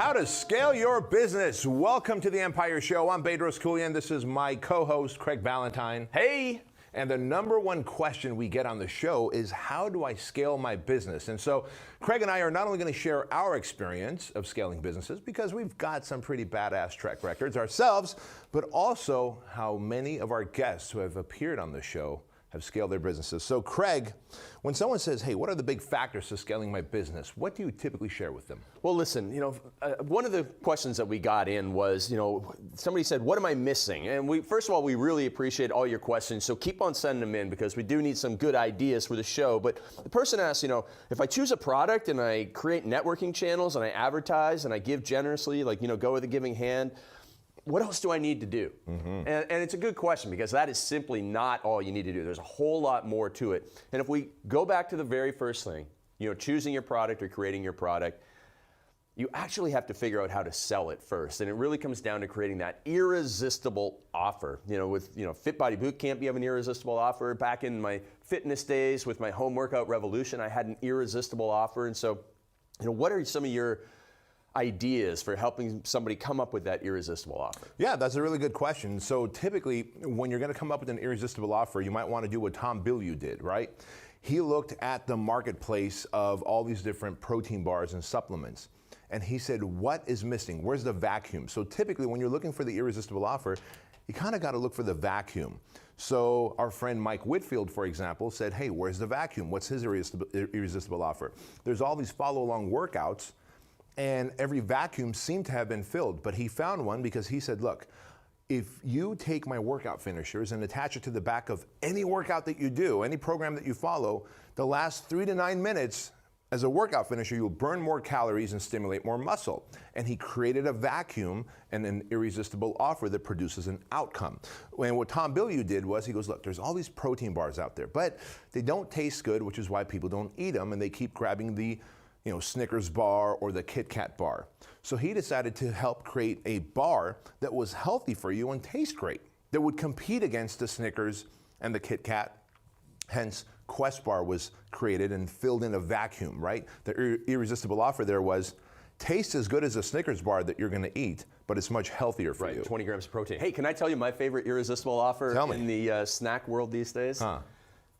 How to scale your business. Welcome to the Empire Show. I'm Bedros Keuilian. This is my co-host, Craig Ballantyne. Hey! And the number one question we get on the show is, how do I scale my business? And so Craig and I are not only going to share our experience of scaling businesses, because we've got some pretty badass track records ourselves, but also how many of our guests who have appeared on the show have scaled their businesses. So Craig, when someone says, hey, what are the big factors to scaling my business? What do you typically share with them? Well, listen, one of the questions that we got in was, somebody said, what am I missing? And first of all, we really appreciate all your questions, so keep on sending them in because we do need some good ideas for the show. But the person asked, if I choose a product and I create networking channels and I advertise and I give generously, go with a giving hand, what else do I need to do? Mm-hmm. And it's a good question because that is simply not all you need to do. There's a whole lot more to it. And if we go back to the very first thing, choosing your product or creating your product, you actually have to figure out how to sell it first. And it really comes down to creating that irresistible offer. With Fit Body Bootcamp, you have an irresistible offer. Back in my fitness days with my home workout revolution, I had an irresistible offer. And so, what are some of your ideas for helping somebody come up with that irresistible offer? Yeah, that's a really good question. So typically, when you're going to come up with an irresistible offer, you might want to do what Tom Bilyeu did, right? He looked at the marketplace of all these different protein bars and supplements, and he said, what is missing? Where's the vacuum? So typically, when you're looking for the irresistible offer, you kind of got to look for the vacuum. So our friend Mike Whitfield, for example, said, hey, where's the vacuum? What's his irresistible offer? There's all these follow-along workouts, and every vacuum seemed to have been filled, but he found one because he said, look, if you take my workout finishers and attach it to the back of any workout that you do, any program that you follow, the last 3 to 9 minutes as a workout finisher, you'll burn more calories and stimulate more muscle. And he created a vacuum and an irresistible offer that produces an outcome. And what Tom Bilyeu did was, he goes, look, there's all these protein bars out there, but they don't taste good, which is why people don't eat them, and they keep grabbing the Snickers bar or the Kit Kat bar. So he decided to help create a bar that was healthy for you and taste great, that would compete against the Snickers and the Kit Kat. Hence, Quest Bar was created and filled in a vacuum, right? The irresistible offer there was, taste as good as a Snickers bar that you're gonna eat, but it's much healthier for you. 20 grams of protein. Hey, can I tell you my favorite irresistible offer in the snack world these days?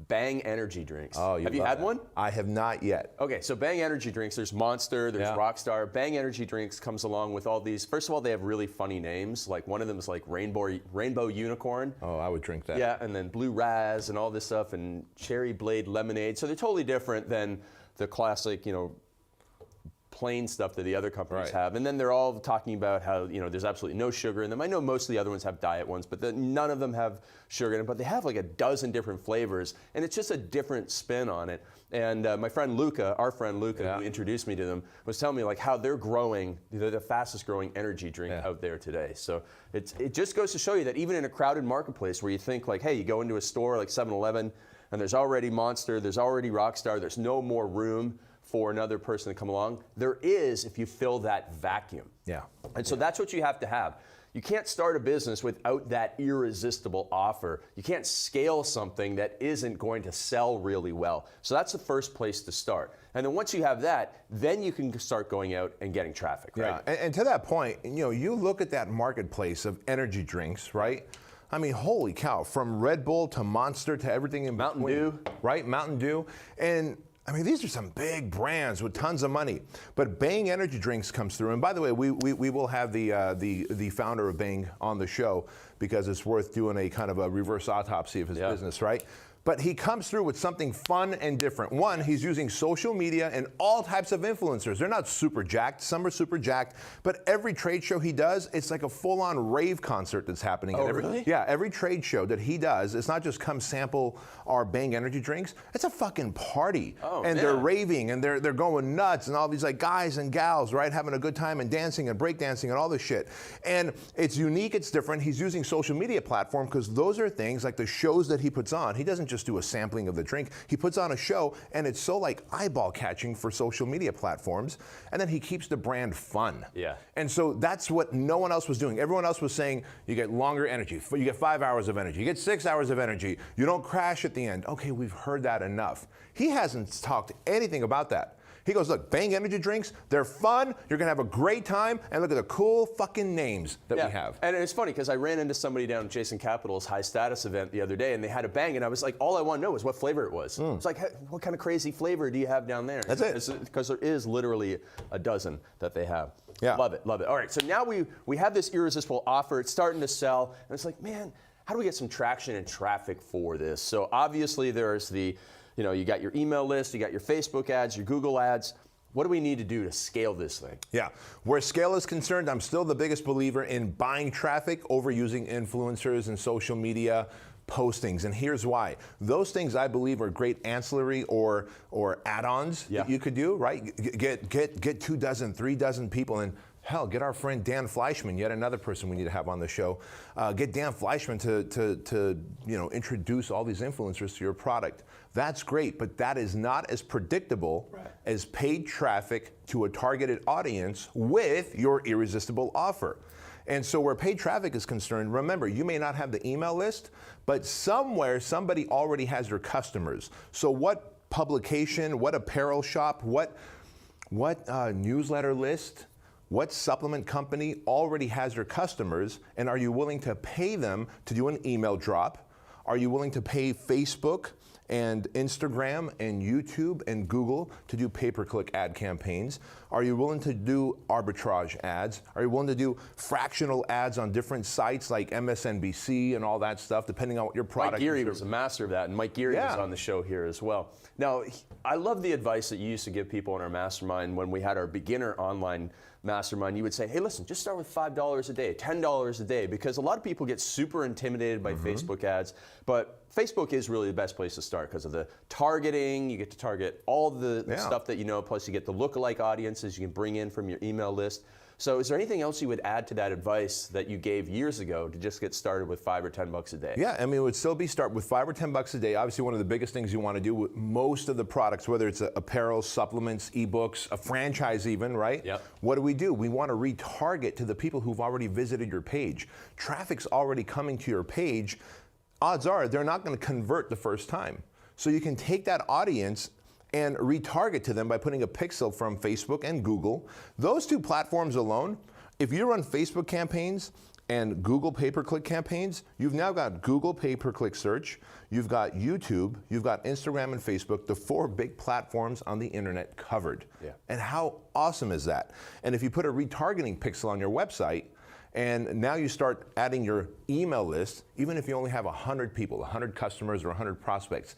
Bang energy drinks. Oh, have you had one? I have not yet. Okay, so Bang energy drinks, there's Monster, there's Rockstar. Bang energy drinks comes along with all these, first of all, they have really funny names. Like one of them is like Rainbow Unicorn. Oh, I would drink that. Yeah, and then Blue Raz and all this stuff, and Cherry Blade Lemonade. So they're totally different than the classic, plain stuff that the other companies have. And then they're all talking about how, there's absolutely no sugar in them. I know most of the other ones have diet ones, but none of them have sugar in them, but they have like a dozen different flavors, and it's just a different spin on it. And my friend Luca, who introduced me to them, was telling me like how they're growing, they're the fastest growing energy drink out there today. So it just goes to show you that even in a crowded marketplace where you think like, hey, you go into a store like 7-Eleven, and there's already Monster, there's already Rockstar, there's no more room for another person to come along. There is if you fill that vacuum. Yeah. And so that's what you have to have. You can't start a business without that irresistible offer. You can't scale something that isn't going to sell really well. So that's the first place to start. And then once you have that, then you can start going out and getting traffic, right? Yeah, and to that point, you look at that marketplace of energy drinks, right? I mean, holy cow, from Red Bull to Monster to everything in between. Mountain Dew. Right, Mountain Dew. And I mean, these are some big brands with tons of money. But Bang Energy Drinks comes through. And by the way, we will have the founder of Bang on the show because it's worth doing a kind of a reverse autopsy of his business, right? But he comes through with something fun and different. One, he's using social media and all types of influencers. They're not super jacked. Some are super jacked. But every trade show he does, it's like a full-on rave concert that's happening. Oh, really? Yeah, every trade show that he does, it's not just come sample our Bang Energy drinks. It's a fucking party. Oh, and man. They're raving and they're going nuts and all these like guys and gals, right, having a good time and dancing and breakdancing and all this shit. And it's unique, it's different. He's using social media platform because those are things like the shows that he puts on. He doesn't just do a sampling of the drink. He puts on a show and it's so like eyeball catching for social media platforms. And then he keeps the brand fun. Yeah. And so that's what no one else was doing. Everyone else was saying you get longer energy. You get 5 hours of energy. You get 6 hours of energy. You don't crash at the end. Okay, we've heard that enough. He hasn't talked anything about that. He goes, look, Bang energy drinks, they're fun, you're gonna have a great time, and look at the cool fucking names that we have. And it's funny because I ran into somebody down at Jason Capital's high status event the other day, and they had a Bang, and I was like, all I want to know is what flavor it was. It's like, hey, what kind of crazy flavor do you have down there? That's it. Because there is literally a dozen that they have. Yeah. Love it, love it. All right, so now we have this irresistible offer. It's starting to sell, and it's like, man, how do we get some traction and traffic for this? So obviously there's the, you got your email list, you got your Facebook ads, your Google ads. What do we need to do to scale this thing? Yeah, where scale is concerned, I'm still the biggest believer in buying traffic over using influencers and social media postings, and here's why. Those things I believe are great ancillary or add-ons that you could do, right? Get 2 dozen, 3 dozen people, and hell, get our friend Dan Fleischman, yet another person we need to have on the show. Get Dan Fleischman to introduce all these influencers to your product. That's great, but that is not as predictable as paid traffic to a targeted audience with your irresistible offer. And so where paid traffic is concerned, remember, you may not have the email list, but somewhere somebody already has your customers. So what publication, what apparel shop, what newsletter list, what supplement company already has your customers, and are you willing to pay them to do an email drop? Are you willing to pay Facebook and Instagram and YouTube and Google to do pay-per-click ad campaigns? Are you willing to do arbitrage ads? Are you willing to do fractional ads on different sites like MSNBC and all that stuff, depending on what your product is? Mike Geary was a master of that, and Mike Geary was on the show here as well. Now, I love the advice that you used to give people in our mastermind when we had our beginner online mastermind. You would say, hey, listen, just start with $5 a day, $10 a day, because a lot of people get super intimidated by Facebook ads, but Facebook is really the best place to start because of the targeting. You get to target all the stuff that you know, plus you get the lookalike audiences you can bring in from your email list. So is there anything else you would add to that advice that you gave years ago to just get started with $5 or $10 a day? Yeah, I mean, it would still be start with $5 or $10 a day. Obviously, one of the biggest things you want to do with most of the products, whether it's apparel, supplements, ebooks, a franchise even, right? Yep. What do? We want to retarget to the people who've already visited your page. Traffic's already coming to your page. Odds are they're not going to convert the first time. So you can take that audience and retarget to them by putting a pixel from Facebook and Google. Those 2 platforms alone, if you run Facebook campaigns and Google pay-per-click campaigns, you've now got Google pay-per-click search, you've got YouTube, you've got Instagram and Facebook, the 4 big platforms on the internet covered. Yeah. And how awesome is that? And if you put a retargeting pixel on your website, and now you start adding your email list, even if you only have 100 people, 100 customers or 100 prospects,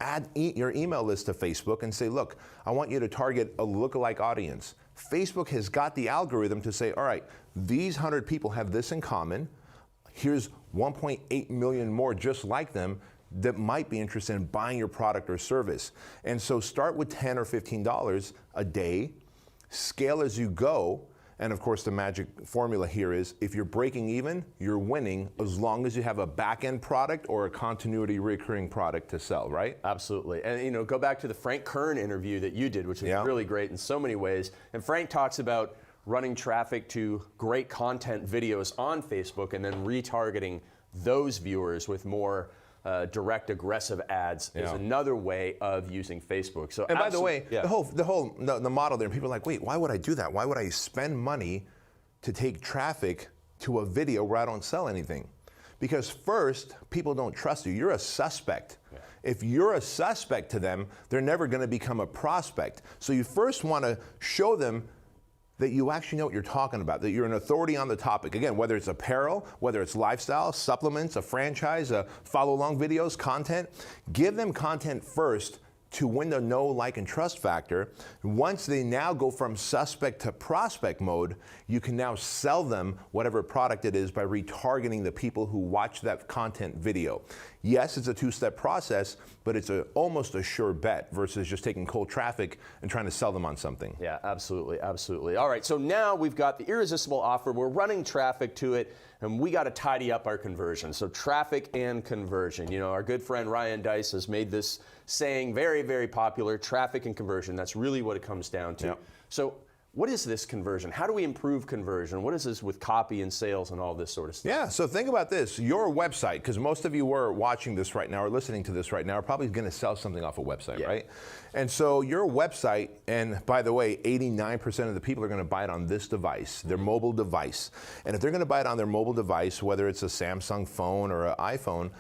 add your email list to Facebook and say, look, I want you to target a lookalike audience. Facebook has got the algorithm to say, all right, these 100 people have this in common. Here's 1.8 million more just like them that might be interested in buying your product or service. And so start with $10 or $15 a day, scale as you go. And of course, the magic formula here is if you're breaking even, you're winning as long as you have a back-end product or a continuity recurring product to sell, right? Absolutely. And go back to the Frank Kern interview that you did, which was really great in so many ways. And Frank talks about running traffic to great content videos on Facebook and then retargeting those viewers with more direct aggressive ads is another way of using Facebook. So, and by the way, the model there, people are like, wait, why would I do that? Why would I spend money to take traffic to a video where I don't sell anything? Because first, people don't trust you. You're a suspect. Yeah. If you're a suspect to them, they're never going to become a prospect. So you first want to show them that you actually know what you're talking about, that you're an authority on the topic. Again, whether it's apparel, whether it's lifestyle, supplements, a franchise, follow-along videos, content, give them content first to win the know, like, and trust factor. Once they now go from suspect to prospect mode, you can now sell them whatever product it is by retargeting the people who watch that content video. Yes, it's a 2-step process, but it's almost a sure bet versus just taking cold traffic and trying to sell them on something. Yeah, absolutely, absolutely. All right, so now we've got the irresistible offer. We're running traffic to it, and we got to tidy up our conversion. So traffic and conversion. You know, our good friend Ryan Dice has made this saying very, very popular, traffic and conversion. That's really what it comes down to. Yep. So what is this conversion? How do we improve conversion? What is this with copy and sales and all this sort of stuff? Yeah, so think about this. Your website, because most of you are watching this right now or listening to this right now, are probably going to sell something off a website, right? And so your website, and by the way, 89% of the people are going to buy it on this device, their mobile device. And if they're going to buy it on their mobile device, whether it's a Samsung phone or an iPhone,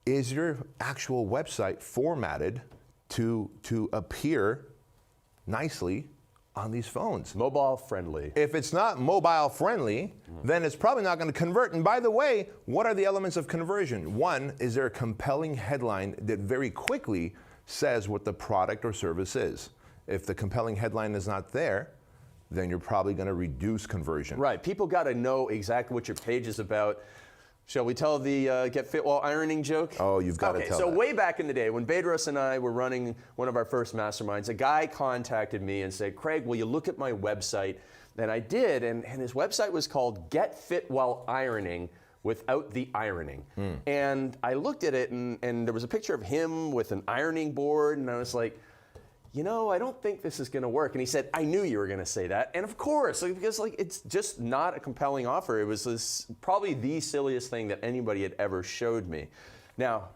is your actual website formatted to appear nicely on these phones? Mobile friendly. If it's not mobile friendly, then it's probably not going to convert. And by the way, what are the elements of conversion? One, is there a compelling headline that very quickly says what the product or service is? If the compelling headline is not there, then you're probably going to reduce conversion. Right. People got to know exactly what your page is about. Shall we tell the get fit while ironing joke? Oh, you've got to tell so that. Way back in the day when Bedros and I were running one of our first masterminds, a guy contacted me and said, Craig, will you look at my website? And I did, and his website was called Get Fit While Ironing Without the Ironing. And I looked at it, and there was a picture of him with an ironing board, and I was like, you know, I don't think this is going to work. And he said, I knew you were going to say that. And of course, because it's just not a compelling offer. It was probably the silliest thing that anybody had ever showed me. Now,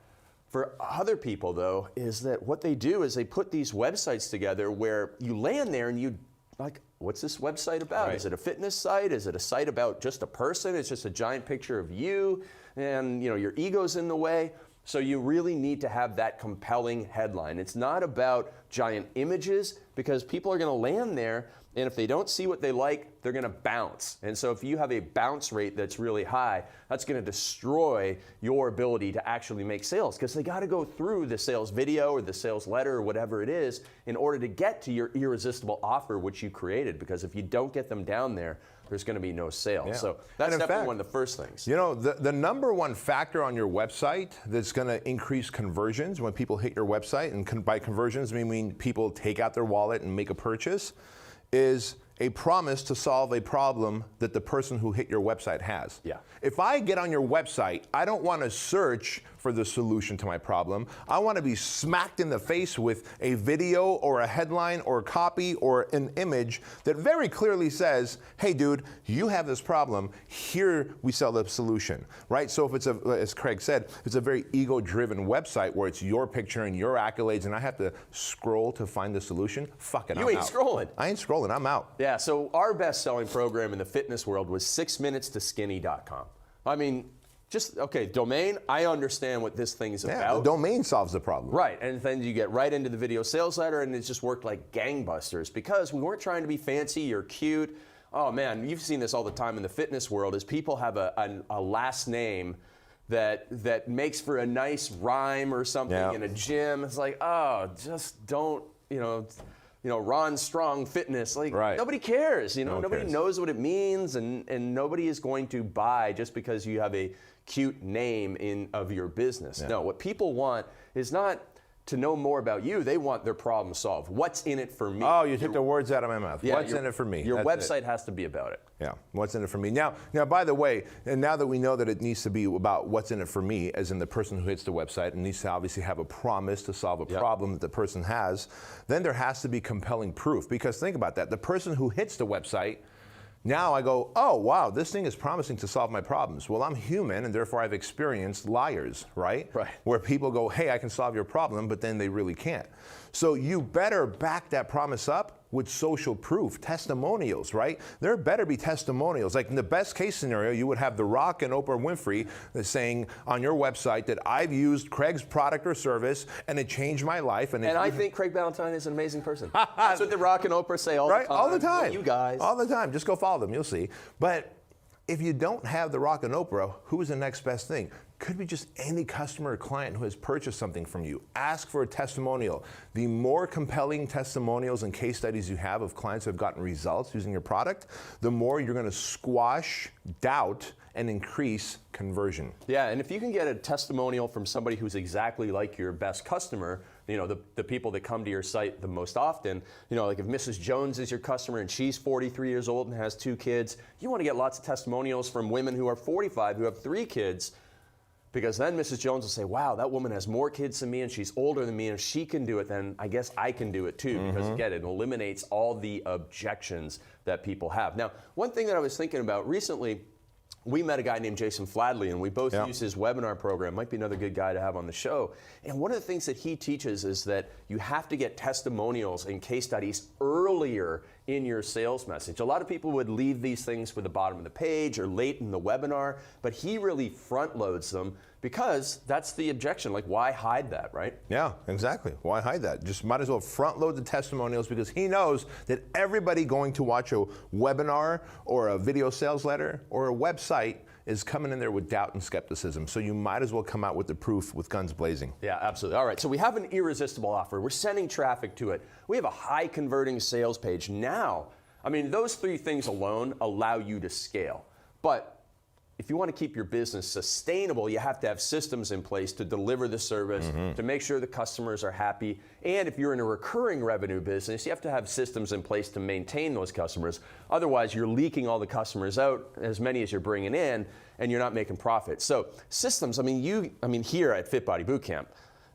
for other people, though, is that what they do is they put these websites together where you land there and you, like, what's this website about? Right. Is it a fitness site? Is it a site about just a person? It's just a giant picture of you, and your ego's in the way. So you really need to have that compelling headline. It's not about giant images, because people are going to land there, and if they don't see what they like, they're going to bounce. And so if you have a bounce rate that's really high, that's going to destroy your ability to actually make sales, because they got to go through the sales video or the sales letter or whatever it is in order to get to your irresistible offer which you created, because if you don't get them down there, there's going to be no sales. Yeah. So that's definitely fact, one of the first things. You know, the number one factor on your website that's going to increase conversions when people hit your website, and by conversions we mean people take out their wallet and make a purchase, is a promise to solve a problem that the person who hit your website has. Yeah. If I get on your website, I don't want to search for the solution to my problem. I want to be smacked in the face with a video or a headline or a copy or an image that very clearly says, hey dude, you have this problem, here we sell the solution, right? So if it's as Craig said, it's a very ego-driven website where it's your picture and your accolades and I have to scroll to find the solution, fuck it, You ain't scrolling. I ain't scrolling, I'm out. Yeah, so our best-selling program in the fitness world was 6minutestoskinny.com. I mean, domain, I understand what this thing is Yeah, about. the domain solves the problem. Right, and then you get right into the video sales letter, and it just worked like gangbusters, because we weren't trying to be fancy or cute. Oh man, you've seen this all the time in the fitness world, is people have a last name that makes for a nice rhyme or something in a gym. It's like, oh, just don't, Ron Strong Fitness. Like, nobody cares. Nobody knows what it means, and nobody is going to buy just because you have a cute name of your business. No, what people want is not to know more about you. They want their problem solved. What's in it for me? Oh, you took the words out of my mouth. Yeah, What's in it for me? Your That's website it. has to be about it. Yeah, what's in it for me? Now, by the way, and now that we know that it needs to be about what's in it for me, as in the person who hits the website, and needs to obviously have a promise to solve a problem that the person has, then there has to be compelling proof. Because think about that. The person who hits the website, now I go, oh, wow, this thing is promising to solve my problems. Well, I'm human, and therefore I've experienced liars, right? Right. Where people go, hey, I can solve your problem, but then they really can't. So you better back that promise up with social proof, testimonials, right? There better be testimonials. Like in the best case scenario, you would have The Rock and Oprah Winfrey saying on your website that I've used Craig's product or service and it changed my life. And I think Craig Ballantyne is an amazing person. That's what The Rock and Oprah say all the time. All the time. Well, you guys. All the time. Just go follow them, you'll see. But if you don't have The Rock and Oprah, who's the next best thing? Could be just any customer or client who has purchased something from you. Ask for a testimonial. The more compelling testimonials and case studies you have of clients who have gotten results using your product, the more you're going to squash doubt and increase conversion. Yeah, and if you can get a testimonial from somebody who's exactly like your best customer, the people that come to your site the most often, like if Mrs. Jones is your customer and she's 43 years old and has 2 kids, you want to get lots of testimonials from women who are 45 who have 3 kids, Because then Mrs. Jones will say, wow, that woman has more kids than me and she's older than me, and if she can do it, then I guess I can do it too. Because again, it eliminates all the objections that people have. Now, one thing that I was thinking about recently, we met a guy named Jason Fladley, and we both use his webinar program. Might be another good guy to have on the show. And one of the things that he teaches is that you have to get testimonials and case studies earlier in your sales message. A lot of people would leave these things for the bottom of the page or late in the webinar, but he really front loads them because that's the objection. Like, why hide that, right? Yeah, exactly. Why hide that? Just might as well front load the testimonials, because he knows that everybody going to watch a webinar or a video sales letter or a website is coming in there with doubt and skepticism. So you might as well come out with the proof with guns blazing. Yeah, absolutely. All right, so we have an irresistible offer. We're sending traffic to it. We have a high converting sales page. Now, I mean, those three things alone allow you to scale. But if you want to keep your business sustainable, you have to have systems in place to deliver the service, to make sure the customers are happy. And if you're in a recurring revenue business, you have to have systems in place to maintain those customers. Otherwise, you're leaking all the customers out, as many as you're bringing in, and you're not making profit. So systems, I mean, here at Fit Body Bootcamp,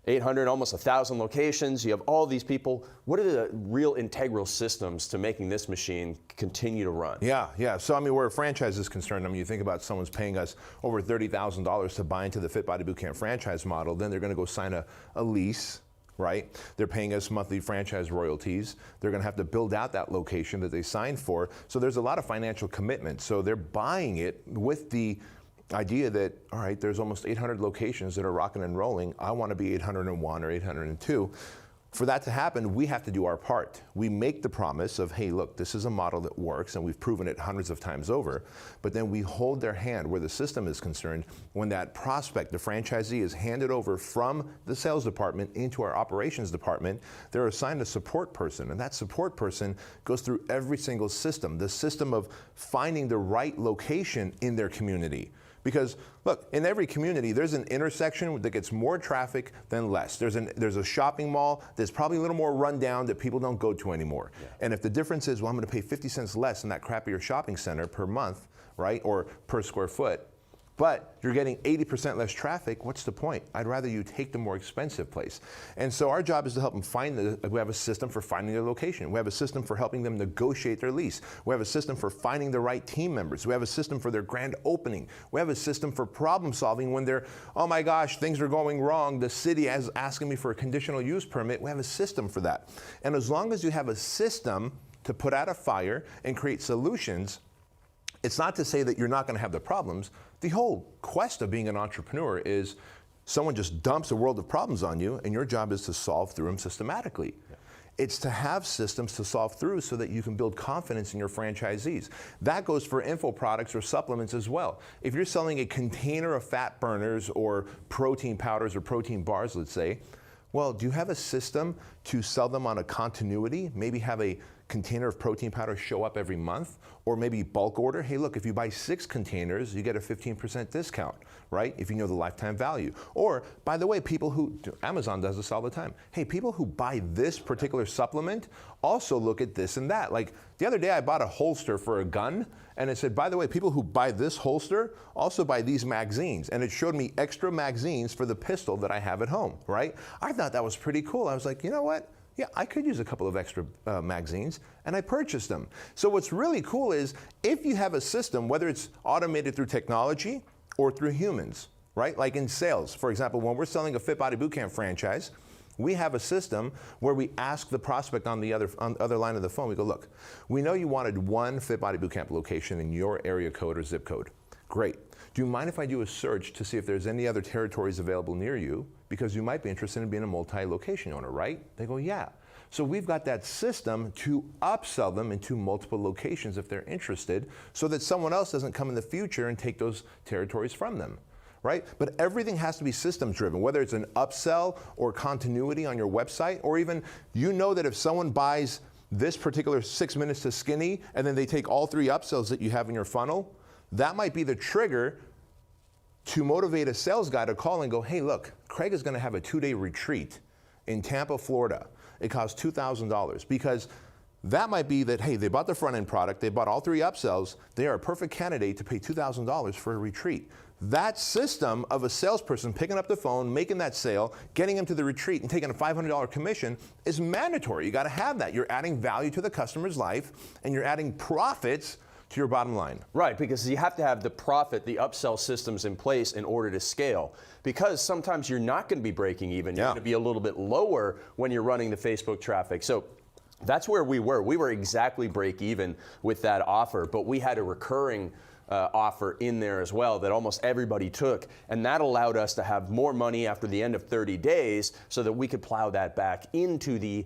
800, almost 1,000 locations. You have all these people. What are the real integral systems to making this machine continue to run? Yeah. So, I mean, where a franchise is concerned, I mean, you think about someone's paying us over $30,000 to buy into the Fit Body Bootcamp franchise model, then they're going to go sign a lease, right? They're paying us monthly franchise royalties. They're going to have to build out that location that they signed for. So there's a lot of financial commitment. So they're buying it with the idea that, all right, there's almost 800 locations that are rocking and rolling. I want to be 801 or 802. For that to happen, we have to do our part. We make the promise of, hey, look, this is a model that works, and we've proven it hundreds of times over. But then we hold their hand where the system is concerned when that prospect, the franchisee, is handed over from the sales department into our operations department. They're assigned a support person, and that support person goes through every single system, the system of finding the right location in their community. Because, look, in every community, there's an intersection that gets more traffic than less. There's a shopping mall that's probably a little more run down that people don't go to anymore. Yeah. And if the difference is, well, I'm going to pay 50 cents less in that crappier shopping center per month, right, or per square foot, but you're getting 80% less traffic, what's the point? I'd rather you take the more expensive place. And so our job is to help them find we have a system for finding their location. We have a system for helping them negotiate their lease. We have a system for finding the right team members. We have a system for their grand opening. We have a system for problem solving when they're, oh my gosh, things are going wrong. The city is asking me for a conditional use permit. We have a system for that. And as long as you have a system to put out a fire and create solutions, it's not to say that you're not going to have the problems. The whole quest of being an entrepreneur is someone just dumps a world of problems on you, and your job is to solve through them systematically. Yeah. It's to have systems to solve through so that you can build confidence in your franchisees. That goes for info products or supplements as well. If you're selling a container of fat burners or protein powders or protein bars, let's say, well, do you have a system to sell them on a continuity? Maybe have a container of protein powder show up every month, or maybe bulk order. Hey, look, if you buy 6 containers, you get a 15% discount, right? If you know the lifetime value. Or, by the way, people who, Amazon does this all the time. Hey, people who buy this particular supplement also look at this and that. Like the other day I bought a holster for a gun, and it said, by the way, people who buy this holster also buy these magazines. And it showed me extra magazines for the pistol that I have at home, right? I thought that was pretty cool. I was like, you know what? Yeah, I could use a couple of extra magazines, and I purchased them. So what's really cool is if you have a system, whether it's automated through technology or through humans, right? Like in sales, for example, when we're selling a Fit Body Bootcamp franchise, we have a system where we ask the prospect on the other line of the phone, we go, look, we know you wanted one Fit Body Bootcamp location in your area code or zip code. Great. Do you mind if I do a search to see if there's any other territories available near you? Because you might be interested in being a multi-location owner, right? They go, yeah. So we've got that system to upsell them into multiple locations if they're interested, so that someone else doesn't come in the future and take those territories from them, right? But everything has to be systems driven, whether it's an upsell or continuity on your website, or even you know that if someone buys this particular 6 minutes to skinny and then they take all 3 upsells that you have in your funnel, that might be the trigger to motivate a sales guy to call and go, hey, look, Craig is going to have a 2-day retreat in Tampa, Florida. It costs $2,000 because That might be that, hey, they bought the front end product, they bought all 3 upsells, they are a perfect candidate to pay $2,000 for a retreat. That system of a salesperson picking up the phone, making that sale, getting them to the retreat and taking a $500 commission is mandatory. You got to have that. You're adding value to the customer's life and you're adding profits to your bottom line. Right, because you have to have the profit, the upsell systems in place in order to scale. Because sometimes you're not going to be breaking even. You're going to be a little bit lower when you're running the Facebook traffic. So that's where we were. We were exactly break even with that offer, but we had a recurring offer in there as well that almost everybody took, and that allowed us to have more money after the end of 30 days so that we could plow that back into the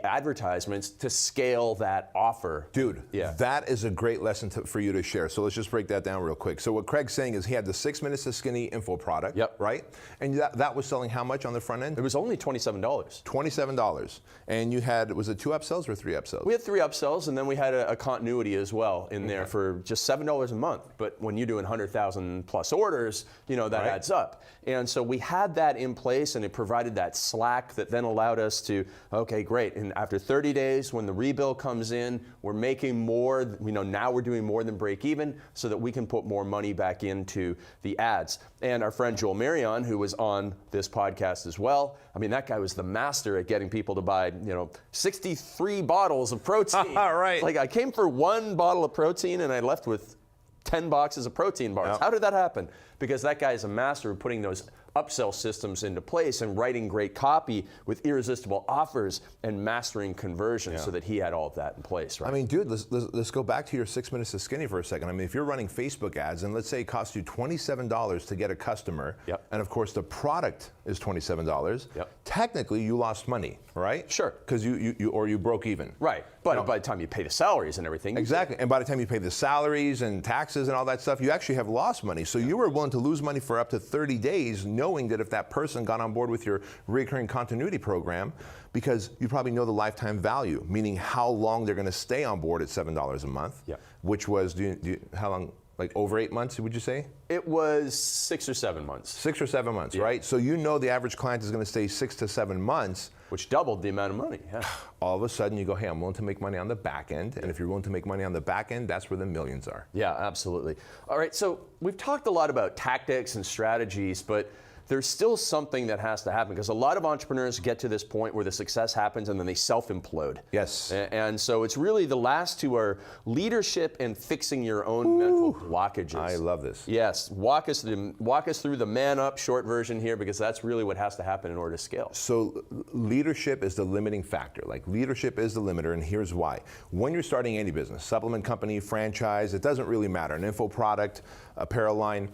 advertisements to scale that offer. Dude, that is a great lesson for you to share. So let's just break that down real quick. So what Craig's saying is he had the 6 minutes to skinny info product, right? And that was selling how much on the front end? It was only $27. $27. And you had, was it 2 upsells or 3 upsells? We had 3 upsells, and then we had a continuity as well in there for just $7 a month. But when you're doing 100,000 plus orders, you know, that adds up. And so we had that in place, and it provided that slack that then allowed us to, okay, great. And after 30 days, when the rebill comes in, we're making more, you know, now we're doing more than break even so that we can put more money back into the ads. And our friend Joel Marion, who was on this podcast as well, I mean, that guy was the master at getting people to buy, you know, 63 bottles of protein. Right. Like, I came for 1 bottle of protein and I left with 10 boxes of protein bars. How did that happen? Because that guy is a master of putting those upsell systems into place and writing great copy with irresistible offers and mastering conversion so that he had all of that in place, right? I mean, dude, let's go back to your 6 minutes to skinny for a second. I mean, if you're running Facebook ads and let's say it costs you $27 to get a customer, and of course the product is $27, technically you lost money, right? Sure. Because you broke even. Right, but by the time you pay the salaries and everything. Exactly, and by the time you pay the salaries and taxes and all that stuff, you actually have lost money. So you were willing to lose money for up to 30 days knowing that if that person got on board with your recurring continuity program, because you probably know the lifetime value, meaning how long they're going to stay on board at $7 a month, which was, how long, like over 8 months, would you say? It was 6 or 7 months. 6 or 7 months, right? So you know the average client is going to stay 6 to 7 months. Which doubled the amount of money, All of a sudden you go, hey, I'm willing to make money on the back end, and if you're willing to make money on the back end, that's where the millions are. Yeah, absolutely. All right, so we've talked a lot about tactics and strategies, but there's still something that has to happen because a lot of entrepreneurs get to this point where the success happens and then they self-implode. Yes. And so it's really the last two are leadership and fixing your own mental blockages. I love this. Yes, walk us through the man up short version here because that's really what has to happen in order to scale. So leadership is the limiting factor. Like leadership is the limiter, and here's why. When you're starting any business, supplement company, franchise, it doesn't really matter. An info product, apparel line,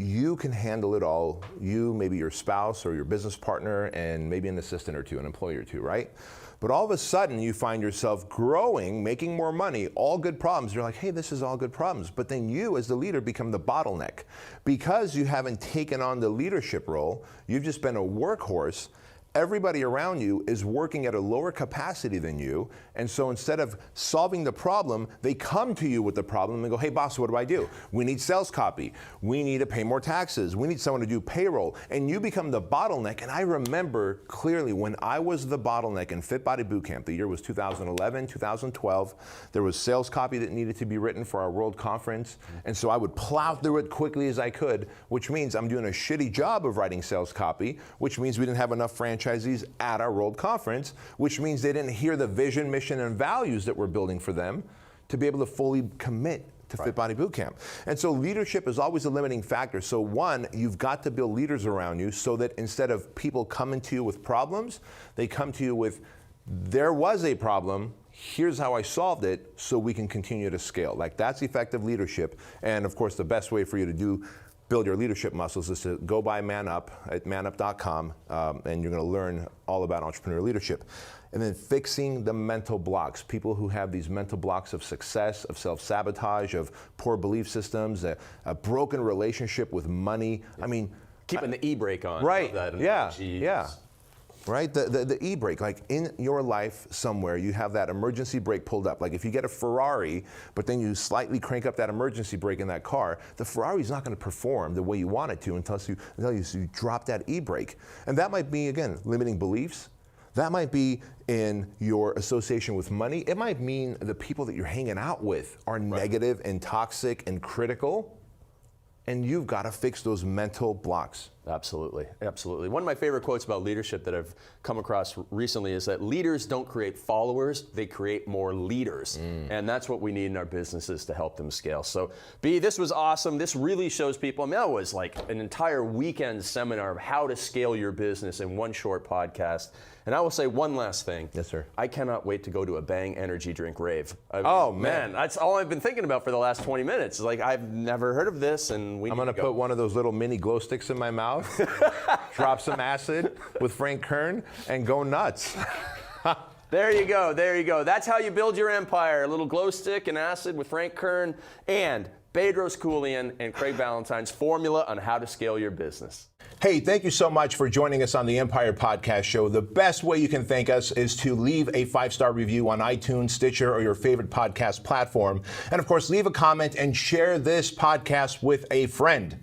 you can handle it all. You, maybe your spouse or your business partner, and maybe an assistant or two, an employee or two, right? But all of a sudden you find yourself growing, making more money, all good problems. You're like, hey, this is all good problems. But then you as the leader become the bottleneck. Because you haven't taken on the leadership role, you've just been a workhorse. Everybody around you is working at a lower capacity than you, and so instead of solving the problem, they come to you with the problem and go, hey boss, what do I do? We need sales copy. We need to pay more taxes. We need someone to do payroll. And you become the bottleneck. And I remember clearly when I was the bottleneck in Fit Body Bootcamp, the year was 2011, 2012, there was sales copy that needed to be written for our world conference. And so I would plow through it quickly as I could, which means I'm doing a shitty job of writing sales copy, which means we didn't have enough franchisees at our world conference, which means they didn't hear the vision, mission, and values that we're building for them to be able to fully commit to Fit Body Bootcamp. And so leadership is always a limiting factor. So one, you've got to build leaders around you so that instead of people coming to you with problems, they come to you with, there was a problem, here's how I solved it so we can continue to scale. Like that's effective leadership. And of course, the best way for you to build your leadership muscles is to go buy Man Up at manup.com, and you're going to learn all about entrepreneurial leadership. And then fixing the mental blocks. People who have these mental blocks of success, of self-sabotage, of poor belief systems, a broken relationship with money. I mean, keeping the e-brake on. Right. Yeah. Right? The e-brake, like in your life somewhere, you have that emergency brake pulled up. Like if you get a Ferrari, but then you slightly crank up that emergency brake in that car, the Ferrari's not going to perform the way you want it to until you drop that e-brake. And that might be, again, limiting beliefs. That might be in your association with money. It might mean the people that you're hanging out with are negative and toxic and critical, and you've got to fix those mental blocks. Absolutely, absolutely. One of my favorite quotes about leadership that I've come across recently is that leaders don't create followers, they create more leaders. And that's what we need in our businesses to help them scale. So, B, this was awesome. This really shows people, I mean, that was like an entire weekend seminar of how to scale your business in one short podcast. And I will say one last thing. Yes, sir. I cannot wait to go to a Bang energy drink rave. I mean, oh, man. That's all I've been thinking about for the last 20 minutes. It's like, I've never heard of this, and I'm going to put one of those little mini glow sticks in my mouth, drop some acid with Frank Kern, and go nuts. There you go, there you go. That's how you build your empire. A little glow stick and acid with Frank Kern and Bedros Keuilian and Craig Ballantyne's formula on how to scale your business. Hey, thank you so much for joining us on the Empire Podcast Show. The best way you can thank us is to leave a 5-star review on iTunes, Stitcher, or your favorite podcast platform. And of course, leave a comment and share this podcast with a friend.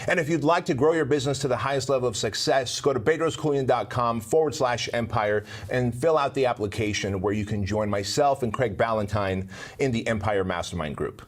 And if you'd like to grow your business to the highest level of success, go to bedroskeuilian.com/empire and fill out the application where you can join myself and Craig Ballantyne in the Empire Mastermind Group.